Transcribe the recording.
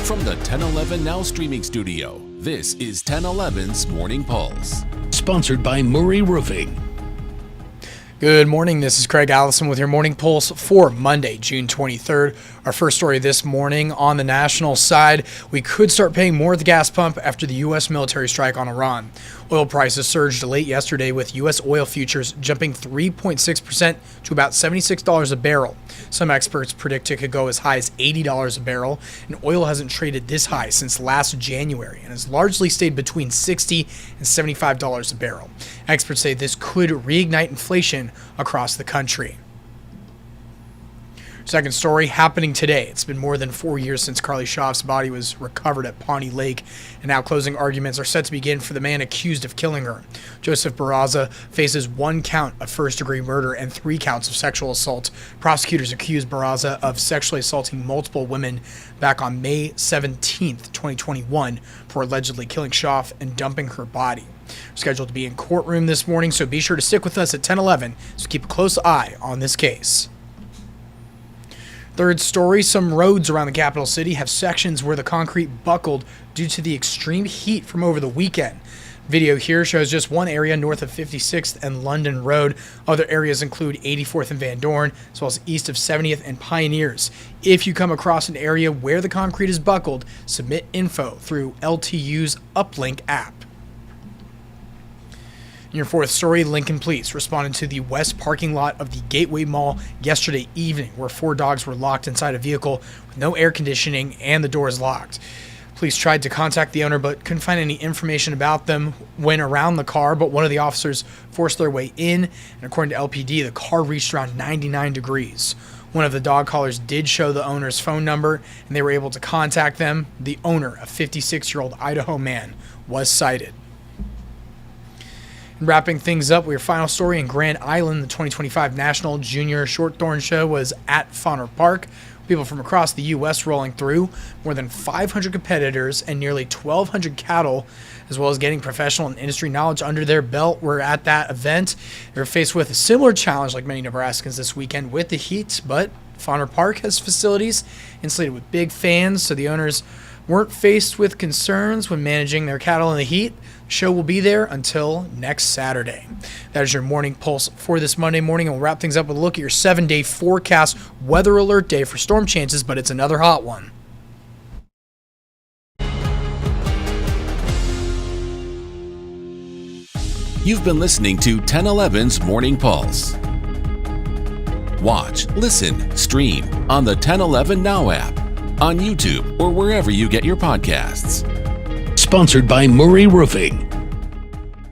From the 1011 Now streaming studio, this is 1011's Morning Pulse. Sponsored by Murray Roofing. Good morning, this is Craig Allison with your Morning Pulse for Monday, June 23rd. Our first story this morning on the national side, we could start paying more at the gas pump after the U.S. military strike on Iran. Oil prices surged late yesterday with U.S. oil futures jumping 3.6% to about $76 a barrel. Some experts predict it could go as high as $80 a barrel, and oil hasn't traded this high since last January and has largely stayed between $60 and $75 a barrel. Experts say this could reignite inflation across the country. Second story happening today. It's been more than 4 years since Carly Schaaf's body was recovered at Pawnee Lake, and now closing arguments are set to begin for the man accused of killing her. Joseph Barraza faces 1 count of first-degree murder and 3 counts of sexual assault. Prosecutors accused Barraza of sexually assaulting multiple women back on May 17, 2021, for allegedly killing Schaaf and dumping her body. We're scheduled to be in courtroom this morning, so be sure to stick with us at 10:11 so keep a close eye on this case. Third story, some roads around the capital city have sections where the concrete buckled due to the extreme heat from over the weekend. Video here shows just one area north of 56th and London Road. Other areas include 84th and Van Dorn, as well as east of 70th and Pioneers. If you come across an area where the concrete is buckled, submit info through LTU's Uplink app. In your fourth story, Lincoln Police responded to the west parking lot of the Gateway Mall yesterday evening, where 4 dogs were locked inside a vehicle with no air conditioning and the doors locked. Police tried to contact the owner but couldn't find any information about them when around the car, but one of the officers forced their way in, and according to LPD, the car reached around 99 degrees. One of the dog collars did show the owner's phone number, and they were able to contact them. The owner, a 56-year-old Idaho man, was cited. Wrapping things up with your final story in Grand Island, the 2025 National Junior Shorthorn Show was at Fauner Park. People from across the U.S. rolling through, more than 500 competitors and nearly 1,200 cattle, as well as getting professional and industry knowledge under their belt, were at that event. They were faced with a similar challenge like many Nebraskans this weekend with the heat, but Fauner Park has facilities insulated with big fans, so the owners weren't faced with concerns when managing their cattle in the heat. The show will be there until next Saturday. That is your Morning Pulse for this Monday morning, and we'll wrap things up with a look at your 7-day forecast. Weather alert day for storm chances, but it's another hot one. You've been listening to 1011's Morning Pulse. Watch, listen, stream on the 1011 Now app, on YouTube, or wherever you get your podcasts. Sponsored by Murray Roofing.